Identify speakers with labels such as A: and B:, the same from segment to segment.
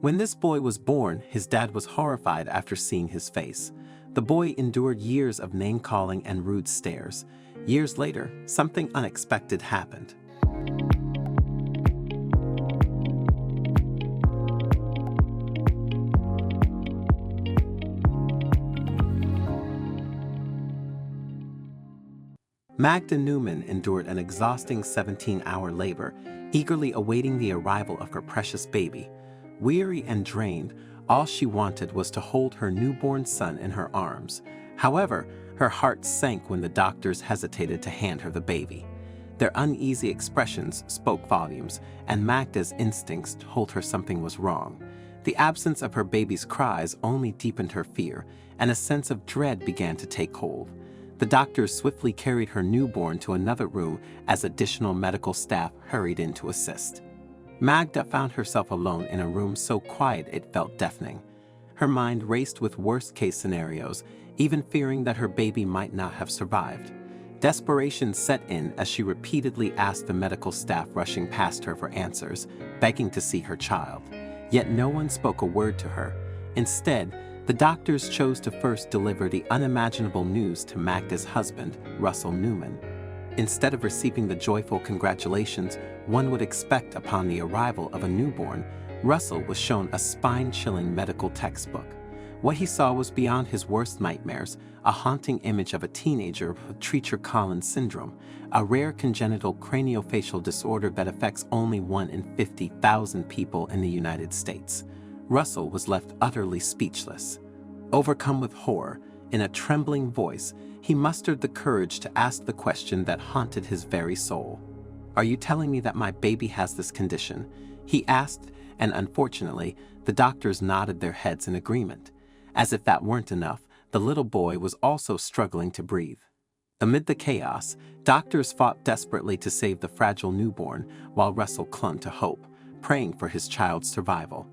A: When this boy was born, his dad was horrified after seeing his face. The boy endured years of name-calling and rude stares. Years later, something unexpected happened. Magda Newman endured an exhausting 17-hour labor, eagerly awaiting the arrival of her precious baby. Weary and drained, all she wanted was to hold her newborn son in her arms. However, her heart sank when the doctors hesitated to hand her the baby. Their uneasy expressions spoke volumes, and Magda's instincts told her something was wrong. The absence of her baby's cries only deepened her fear, and a sense of dread began to take hold. The doctors swiftly carried her newborn to another room as additional medical staff hurried in to assist. Magda found herself alone in a room so quiet it felt deafening. Her mind raced with worst-case scenarios, even fearing that her baby might not have survived. Desperation set in as she repeatedly asked the medical staff rushing past her for answers, begging to see her child. Yet no one spoke a word to her. Instead, the doctors chose to first deliver the unimaginable news to Magda's husband, Russell Newman. Instead of receiving the joyful congratulations one would expect upon the arrival of a newborn, Russell was shown a spine-chilling medical textbook. What he saw was beyond his worst nightmares, a haunting image of a teenager with Treacher-Collins syndrome, a rare congenital craniofacial disorder that affects only 1 in 50,000 people in the United States. Russell was left utterly speechless. Overcome with horror, in a trembling voice, he mustered the courage to ask the question that haunted his very soul. "Are you telling me that my baby has this condition?" he asked, and unfortunately, the doctors nodded their heads in agreement. As if that weren't enough, the little boy was also struggling to breathe. Amid the chaos, doctors fought desperately to save the fragile newborn, while Russell clung to hope, praying for his child's survival.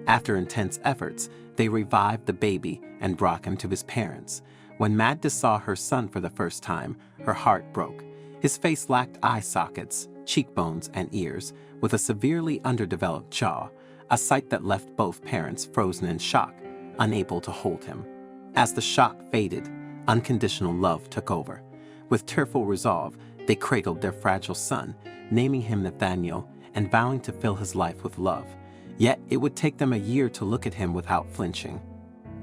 A: After intense efforts, they revived the baby and brought him to his parents. When Magda saw her son for the first time, her heart broke. His face lacked eye sockets, cheekbones, and ears, with a severely underdeveloped jaw, a sight that left both parents frozen in shock, unable to hold him. As the shock faded, unconditional love took over. With tearful resolve, they cradled their fragile son, naming him Nathaniel and vowing to fill his life with love. Yet it would take them a year to look at him without flinching.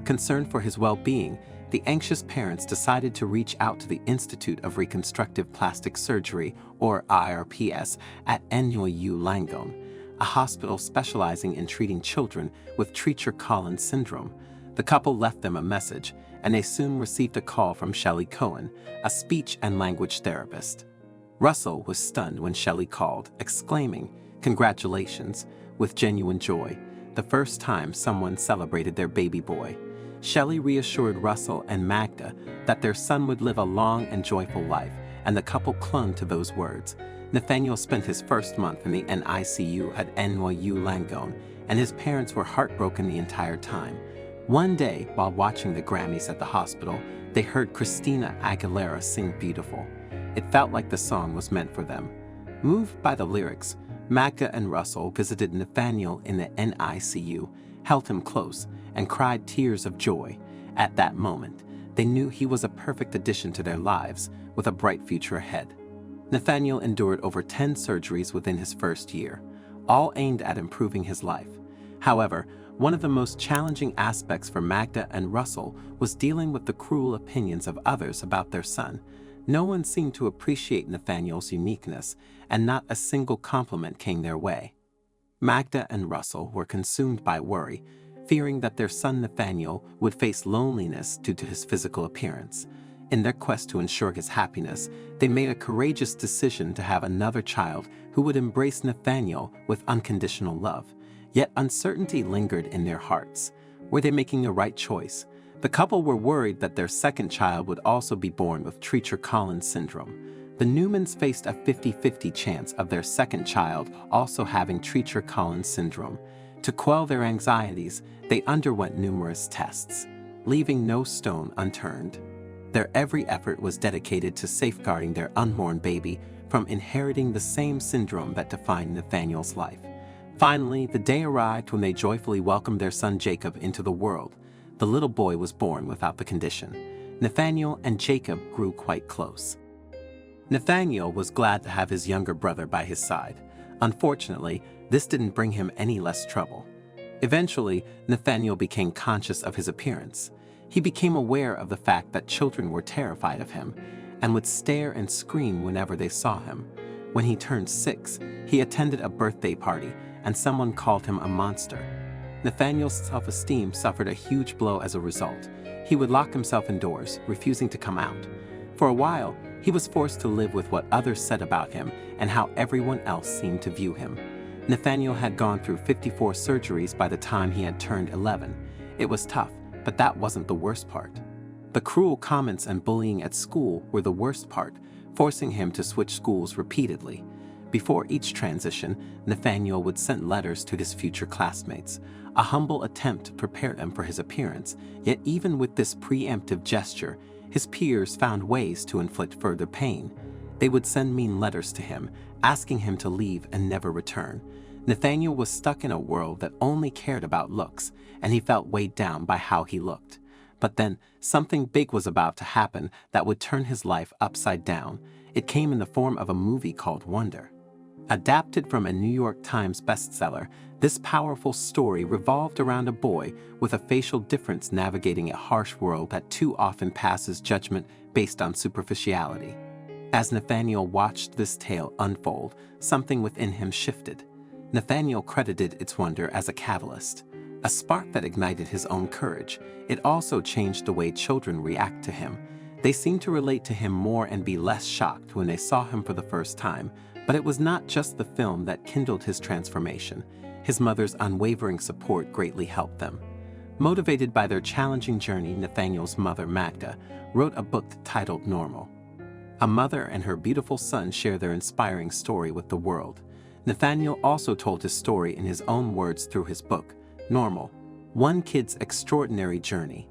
A: Concerned for his well-being, the anxious parents decided to reach out to the Institute of Reconstructive Plastic Surgery, or IRPS, at NYU Langone, a hospital specializing in treating children with Treacher-Collins syndrome. The couple left them a message, and they soon received a call from Shelley Cohen, a speech and language therapist. Russell was stunned when Shelley called, exclaiming, "Congratulations," with genuine joy, the first time someone celebrated their baby boy. Shelley reassured Russell and Magda that their son would live a long and joyful life, and the couple clung to those words. Nathaniel spent his first month in the NICU at NYU Langone, and his parents were heartbroken the entire time. One day, while watching the Grammys at the hospital, they heard Christina Aguilera sing Beautiful. It felt like the song was meant for them. Moved by the lyrics, Magda and Russell visited Nathaniel in the NICU, held him close, and cried tears of joy. At that moment, they knew he was a perfect addition to their lives, with a bright future ahead. Nathaniel endured over 10 surgeries within his first year, all aimed at improving his life. However, one of the most challenging aspects for Magda and Russell was dealing with the cruel opinions of others about their son. No one seemed to appreciate Nathaniel's uniqueness, and not a single compliment came their way. Magda and Russell were consumed by worry, fearing that their son Nathaniel would face loneliness due to his physical appearance. In their quest to ensure his happiness, they made a courageous decision to have another child who would embrace Nathaniel with unconditional love. Yet uncertainty lingered in their hearts. Were they making the right choice? The couple were worried that their second child would also be born with Treacher-Collins syndrome. The Newmans faced a 50-50 chance of their second child also having Treacher-Collins syndrome. To quell their anxieties, they underwent numerous tests, leaving no stone unturned. Their every effort was dedicated to safeguarding their unborn baby from inheriting the same syndrome that defined Nathaniel's life. Finally, the day arrived when they joyfully welcomed their son Jacob into the world. The little boy was born without the condition. Nathaniel and Jacob grew quite close. Nathaniel was glad to have his younger brother by his side. Unfortunately, this didn't bring him any less trouble. Eventually, Nathaniel became conscious of his appearance. He became aware of the fact that children were terrified of him and would stare and scream whenever they saw him. When he turned 6, he attended a birthday party and someone called him a monster. Nathaniel's self-esteem suffered a huge blow as a result. He would lock himself indoors, refusing to come out. For a while, he was forced to live with what others said about him and how everyone else seemed to view him. Nathaniel had gone through 54 surgeries by the time he had turned 11. It was tough, but that wasn't the worst part. The cruel comments and bullying at school were the worst part, forcing him to switch schools repeatedly. Before each transition, Nathaniel would send letters to his future classmates, a humble attempt to prepare them for his appearance. Yet even with this preemptive gesture, his peers found ways to inflict further pain. They would send mean letters to him, asking him to leave and never return. Nathaniel was stuck in a world that only cared about looks, and he felt weighed down by how he looked. But then, something big was about to happen that would turn his life upside down. It came in the form of a movie called Wonder. Adapted from a New York Times bestseller, this powerful story revolved around a boy with a facial difference navigating a harsh world that too often passes judgment based on superficiality. As Nathaniel watched this tale unfold, something within him shifted. Nathaniel credited its wonder as a catalyst, a spark that ignited his own courage. It also changed the way children react to him. They seemed to relate to him more and be less shocked when they saw him for the first time. But it was not just the film that kindled his transformation. His mother's unwavering support greatly helped them. Motivated by their challenging journey, Nathaniel's mother, Magda, wrote a book titled Normal. A mother and her beautiful son share their inspiring story with the world. Nathaniel also told his story in his own words through his book, Normal, One Kid's Extraordinary Journey.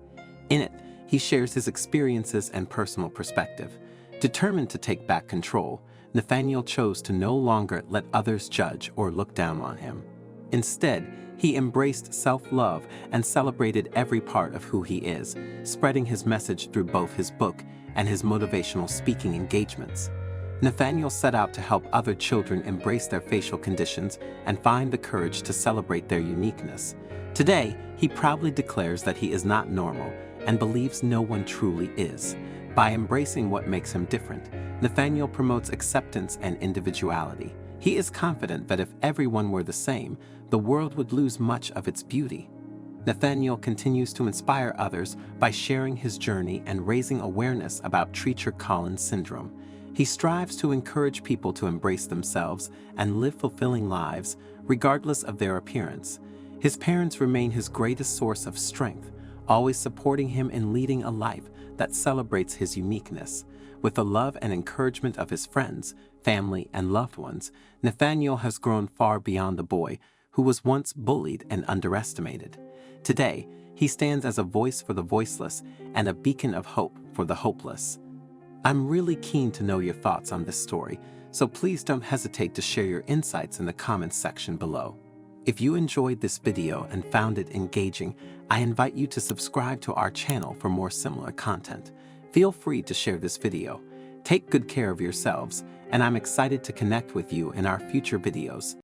A: In it, he shares his experiences and personal perspective. Determined to take back control, Nathaniel chose to no longer let others judge or look down on him. Instead, he embraced self-love and celebrated every part of who he is, spreading his message through both his book and his motivational speaking engagements. Nathaniel set out to help other children embrace their facial conditions and find the courage to celebrate their uniqueness. Today, he proudly declares that he is not normal and believes no one truly is. By embracing what makes him different, Nathaniel promotes acceptance and individuality. He is confident that if everyone were the same, the world would lose much of its beauty. Nathaniel continues to inspire others by sharing his journey and raising awareness about Treacher-Collins syndrome. He strives to encourage people to embrace themselves and live fulfilling lives, regardless of their appearance. His parents remain his greatest source of strength, always supporting him in leading a life that celebrates his uniqueness. With the love and encouragement of his friends, family, and loved ones, Nathaniel has grown far beyond the boy who was once bullied and underestimated. Today, he stands as a voice for the voiceless and a beacon of hope for the hopeless. I'm really keen to know your thoughts on this story, so please don't hesitate to share your insights in the comments section below. If you enjoyed this video and found it engaging, I invite you to subscribe to our channel for more similar content. Feel free to share this video. Take good care of yourselves, and I'm excited to connect with you in our future videos.